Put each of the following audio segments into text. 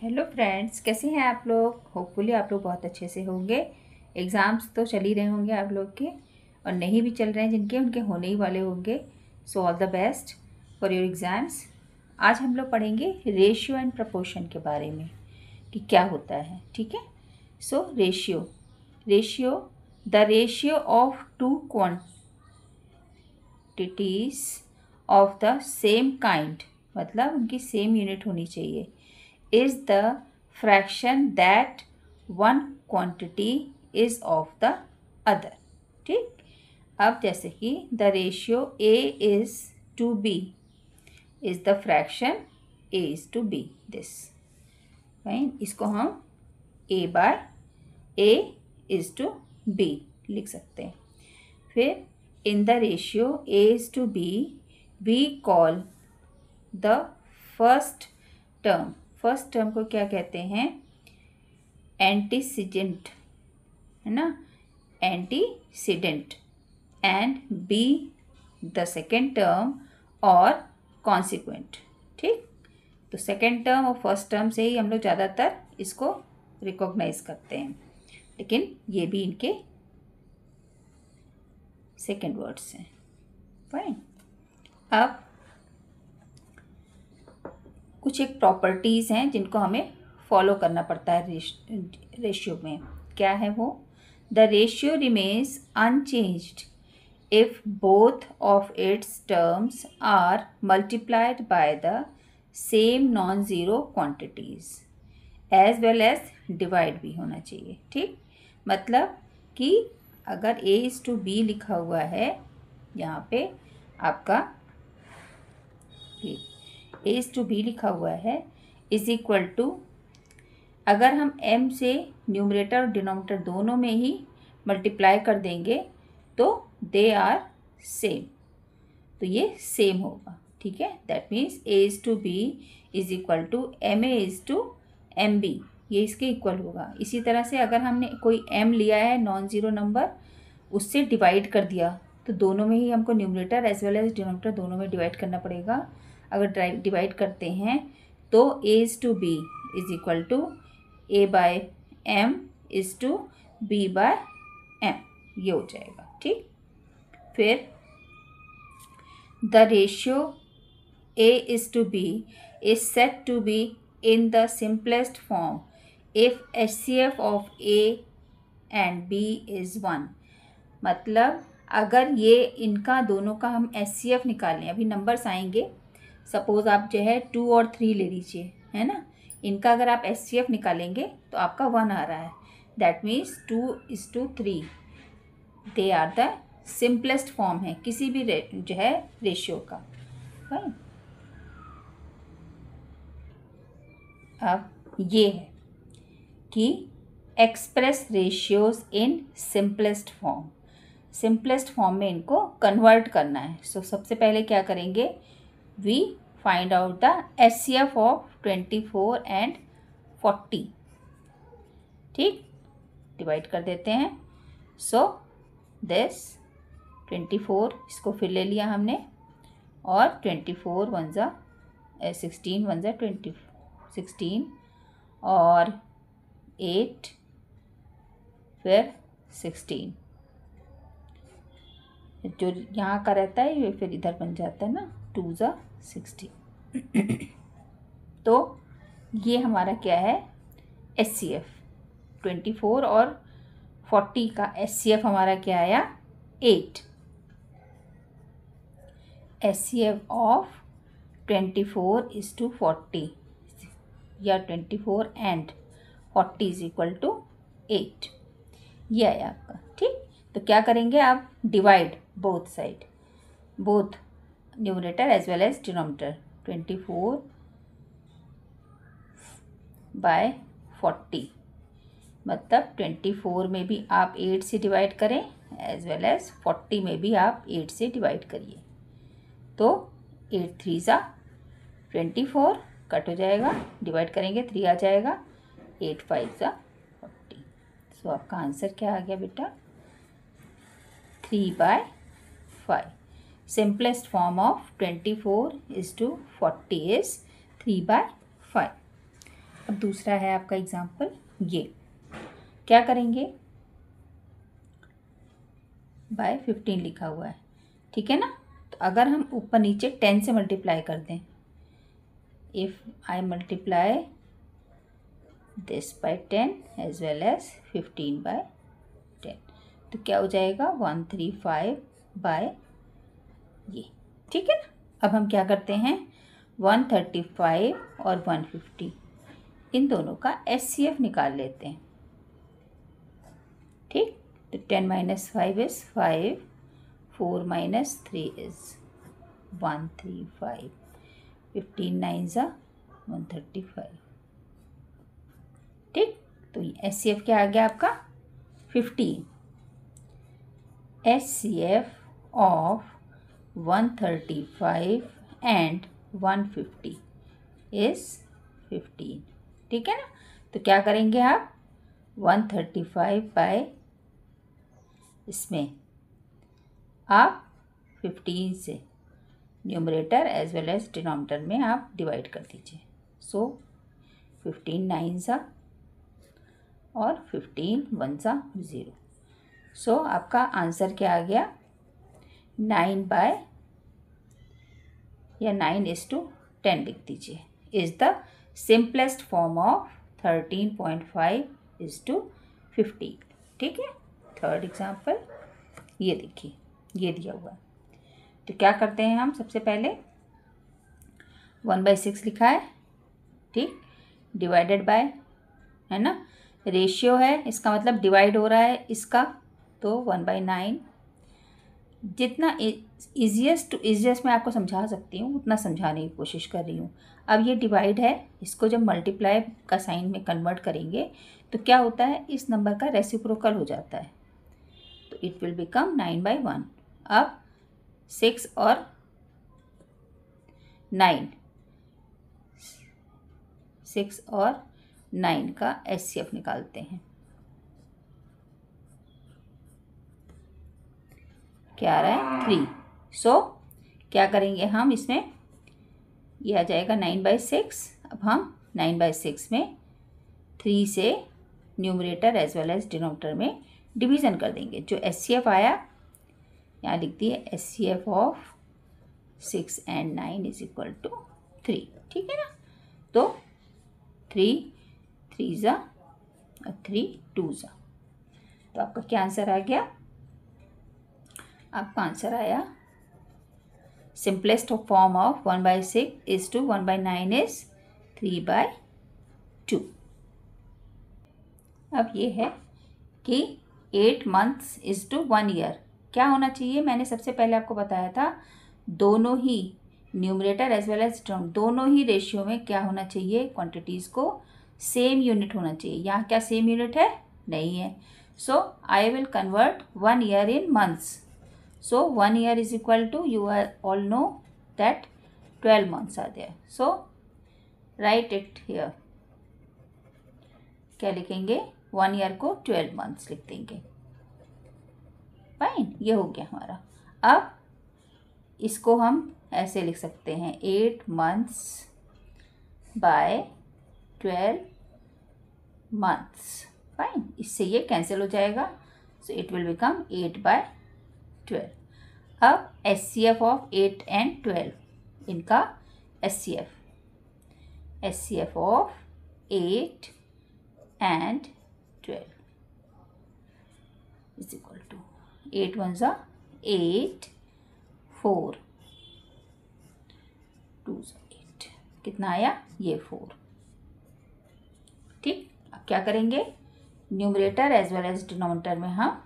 Hello friends, कैसे हैं आप लोग। होपफुली आप लोग बहुत अच्छे से होंगे। एग्ज़ाम्स तो चल ही रहे होंगे आप लोग के, और नहीं भी चल रहे हैं जिनके, उनके होने ही वाले होंगे। So all the best for your exams. आज हम लोग पढ़ेंगे रेशियो एंड प्रपोर्शन के बारे में कि क्या होता है। ठीक है। So ratio ratio the ratio of two quantities of the same kind, मतलब उनकी सेम यूनिट होनी चाहिए, is the fraction that one quantity is of the other। ठीक। अब जैसे कि the ratio A is to B is the fraction A is to B, this fine. इसको हम A by A is to B लिख सकते हैं। फिर in the ratio A is to B we call the first term को क्या कहते हैं? एंटीसीडेंट, है ना, antecedent. And be the second term और कॉन्सिक्वेंट। ठीक। तो सेकेंड टर्म और फर्स्ट टर्म से ही हम लोग ज़्यादातर इसको रिकॉग्नाइज करते हैं, लेकिन ये भी इनके सेकेंड वर्ड्स हैं। फाइन। अब कुछ एक प्रॉपर्टीज़ हैं जिनको हमें फॉलो करना पड़ता है रेशियो में। क्या है वो? The ratio remains unchanged if both of its terms are multiplied by the same non zero quantities, as well as divide भी होना चाहिए। ठीक। मतलब कि अगर A इज़ टू B लिखा हुआ है यहाँ पे आपका, A इज़ टू B लिखा हुआ है, इज इक्वल टू, अगर हम m से न्यूमरेटर और डिनोमिनेटर दोनों में ही मल्टीप्लाई कर देंगे तो दे आर सेम, तो ये सेम होगा। ठीक है। That means A is to B is equal to MA is to MB, ये इसके इक्वल होगा। इसी तरह से अगर हमने कोई m लिया है नॉन ज़ीरो नंबर, उससे डिवाइड कर दिया तो दोनों में ही हमको numerator as well as denominator दोनों में डिवाइड करना पड़ेगा। अगर डिवाइड करते हैं तो A is to B is equal to A by M is to B by M, ये हो जाएगा। ठीक। फिर the ratio A is to B is set to be in the simplest form if HCF of A and B is 1। मतलब अगर ये इनका दोनों का हम HCF निकालें, अभी नंबर्स आएंगे, सपोज़ आप जो है 2 और 3 ले लीजिए, है ना। इनका अगर आप HCF निकालेंगे तो आपका 1 आ रहा है। That means 2 is to 3, they are the simplest form है किसी भी जो है रेशियो का। राइट। अब ये है कि express ratios in simplest form, simplest form में इनको कन्वर्ट करना है। सो सबसे पहले क्या करेंगे? We find out the HCF of 24 and 40। ठीक। डिवाइड कर देते हैं। सो दिस 24, इसको फिर ले लिया हमने, और 24 वन ज़ा 16 वन ज़ा 16 और 8 फिर 16, जो यहाँ का रहता है ये फिर इधर बन जाता है ना, 2 ज़ा 16। तो ये हमारा क्या है? HCF 24 और 40 का HCF हमारा क्या आया? 8। HCF ऑफ 24 इज़ टू 40 या 24 एंड 40 इज इक्वल टू 8, ये आया आपका। ठीक। तो क्या करेंगे आप? Divide both side, both numerator as well as denominator. 24 by 40, मतलब 24 में भी आप 8 से डिवाइड करें एज वेल एज 40 में भी आप 8 से डिवाइड करिए। तो 8 3 ज़ा 24 कट हो जाएगा, डिवाइड करेंगे 3 आ जाएगा, 8 5 ज़ा 40। सो आपका आंसर क्या आ गया बेटा? 3 by 5। Simplest form of 24 is to 40 is 3 by 5। अब अब दूसरा है आपका एग्जाम्पल, ये क्या करेंगे, बाय 15 लिखा हुआ है, ठीक है ना। तो अगर हम ऊपर नीचे 10 से मल्टीप्लाई कर दें, if I multiply this by 10 as well as 15 by 10, तो क्या हो जाएगा 135 बाय ये, ठीक है ना। अब हम क्या करते हैं, 135 और 150 इन दोनों का HCF निकाल लेते हैं, ठीक। तो 10 - 5 इज़ 5, 4 - 3 इज़ 135, 15 9 ज़ा 135, ठीक। तो ये HCF क्या आ गया आपका 15। HCF ऑफ 135 एंड 150 इज़ 15, ठीक है ना। तो क्या करेंगे आप, 135 बाय इसमें आप 15 से numerator as well as denominator में आप डिवाइड कर दीजिए। सो 15 9 ज़ा और 15 1 ज़ा 0। सो आपका आंसर क्या आ गया, 9 बाय या 9:10 लिख दीजिए, is the simplest form of 13.5:15, ठीक है। थर्ड एग्जाम्पल ये देखिए, ये दिया हुआ है। तो क्या करते हैं हम, सबसे पहले 1/6 लिखा है, ठीक, डिवाइडेड बाय, है ना, रेशियो है, इसका मतलब डिवाइड हो रहा है इसका, तो 1/9। जितना ईजीएस्ट टू ईजीएस्ट मैं आपको समझा सकती हूँ उतना समझाने की कोशिश कर रही हूँ। अब ये डिवाइड है, इसको जब मल्टीप्लाई का साइन में कन्वर्ट करेंगे तो क्या होता है, इस नंबर का रेसिप्रोकल हो जाता है, तो इट विल बिकम 9/1। अब 6 और 9, 6 और 9 का HCF निकालते हैं, क्या आ रहा है 3। सो क्या करेंगे हम, इसमें ये आ जाएगा 9/6। अब हम 9/6 में 3 से numerator as well as denominator में डिवीज़न कर देंगे। जो HCF आया यहाँ लिख दिए, HCF of 6 and 9 is equal to 3, ठीक है ना। तो 3 3 ज़ा और 3 2 ज़ा, तो आपका क्या आंसर आ गया, आपका आंसर आया simplest form of 1/6 is to 1/9 is 3/2। अब ये है कि 8 months इज टू 1 year क्या होना चाहिए, मैंने सबसे पहले आपको बताया था दोनों ही न्यूमरेटर एज वेल एज दोनों ही रेशियो में क्या होना चाहिए, क्वांटिटीज़ को सेम यूनिट होना चाहिए। यहाँ क्या सेम यूनिट है, नहीं है। So I will convert 1 year in months. So 1 year is equal to, you all know that 12 months are there. So write it here. क्या लिखेंगे, 1 year को 12 months लिख देंगे, फाइन, ये हो गया हमारा। अब इसको हम ऐसे लिख सकते हैं 8 months बाय 12 months, फाइन, इससे ये कैंसिल हो जाएगा। So it will become 8/12। अब HCF ऑफ 8 and 12, इनका HCF of 8 and 12 is equal to 8 1 ज़ा 8, 4 2 ज़ा 8, कितना आया, ये 4, ठीक। अब क्या करेंगे, numerator as well as denominator में हम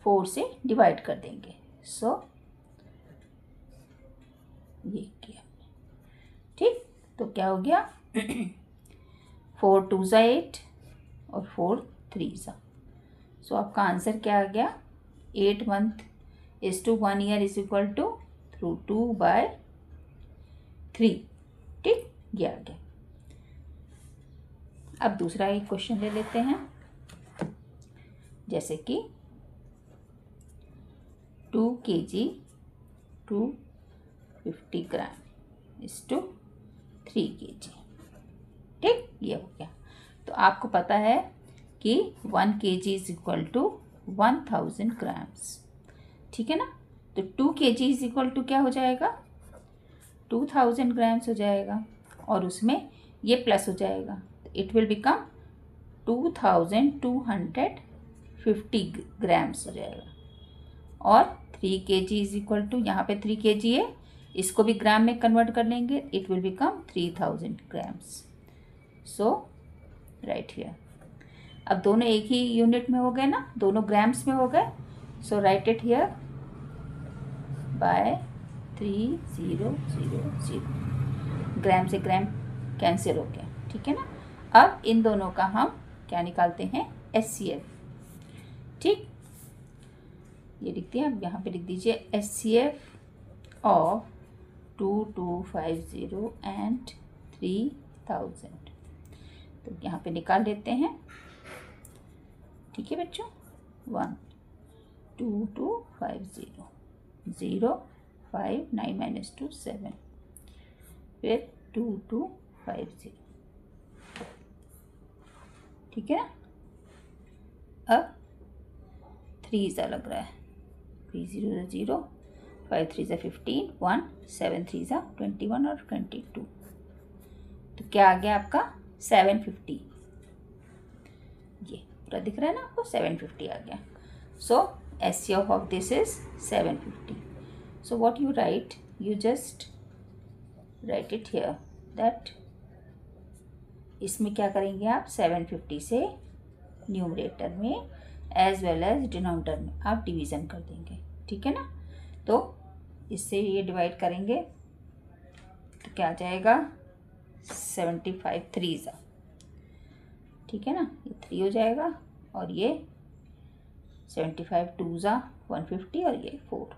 4 से डिवाइड कर देंगे। सो ये किया, ठीक। तो क्या हो गया 4 2 ज़ा 8 और 4 3 ज़ा। सो आपका आंसर क्या आ गया, 8 month is to 1 year is equal to 2/3, ठीक, ये आ गया। अब दूसरा एक क्वेश्चन ले लेते हैं, जैसे कि 2 kg 250 gram is to 3 kg, ठीक, ये हो गया। तो आपको पता है कि 1 kg is equal to 1000 grams, ठीक है ना। तो 2 kg इज इक्वल टू क्या हो जाएगा, 2000 ग्राम्स हो जाएगा, और उसमें ये प्लस हो जाएगा, तो इट विल बिकम 2250 ग्राम्स हो जाएगा। और 3 kg इज इक्वल टू, यहाँ पे 3 kg है, इसको भी ग्राम में कन्वर्ट कर लेंगे, it will become 3000 grams. So right here. अब दोनों एक ही यूनिट में हो गए ना, दोनों ग्राम्स में हो गए। सो राइट इट हियर बाय 3000। ग्राम से ग्राम कैंसिल हो गया, ठीक है ना। अब इन दोनों का हम क्या निकालते हैं, HCl, ठीक। ये लिखते हैं, अब यहाँ पे लिख दीजिए HCl ऑफ 2250 एंड 3000। तो यहाँ पे निकाल लेते हैं, ठीक है बच्चों। 1 2 2 5 0 0 5 9 - 2 7, फिर 2 2 5 0, ठीक है ना। अब 3 सा लग रहा है, 3 0 0, 5 3 15, 1 7 3 21 और 22। तो क्या आ गया आपका 750, ये पूरा दिख रहा है ना आपको, 750 आ गया। सो HCl of this is 750. So what you write, you just write it here that इसमें क्या करेंगे आप, 750 से न्यूमरेटर में एज वेल एज डिनोमिनेटर में आप डिवीज़न कर देंगे, ठीक है ना। तो इससे ये डिवाइड करेंगे तो क्या आ जाएगा, 75 3 सा, ठीक है ना, ये 3 हो जाएगा, और ये 75 2 सा 150, और ये 4।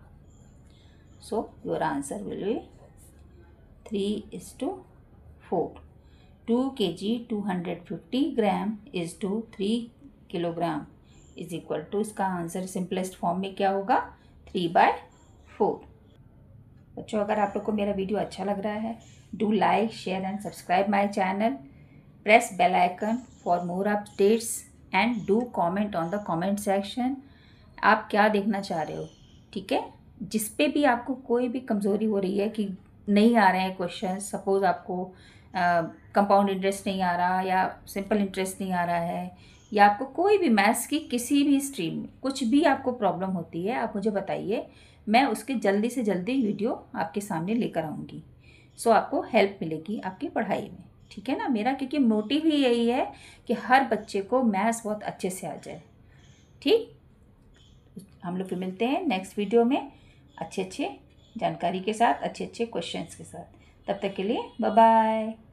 So your answer will be 3:4। 2 kg 250 gram is to 3 kilogram is equal to, इसका आंसर सिंपलेस्ट फॉर्म में क्या होगा, 3/4। बच्चों, अगर आप लोग को मेरा वीडियो अच्छा लग रहा है, do like share and subscribe my channel, press bell icon for more updates and do comment on the comment section. आप क्या देखना चाह रहे हो, ठीक है। जिस पे भी आपको कोई भी कमज़ोरी हो रही है कि नहीं आ रहे हैं क्वेश्चन, सपोज आपको कंपाउंड इंटरेस्ट नहीं आ रहा, या सिंपल इंटरेस्ट नहीं आ रहा है, या आपको कोई भी मैथ्स की किसी भी स्ट्रीम में कुछ भी आपको प्रॉब्लम होती है, आप मुझे बताइए, मैं उसके जल्दी से जल्दी वीडियो आपके सामने लेकर आऊँगी। सो आपको हेल्प मिलेगी आपकी पढ़ाई में, ठीक है ना। मेरा क्योंकि मोटिव ही यही है कि हर बच्चे को मैथ्स बहुत अच्छे से आ जाए, ठीक। हम लोग फिर मिलते हैं नेक्स्ट वीडियो में अच्छे जानकारी के साथ, अच्छे क्वेश्चंस के साथ। तब तक के लिए बाय बाय।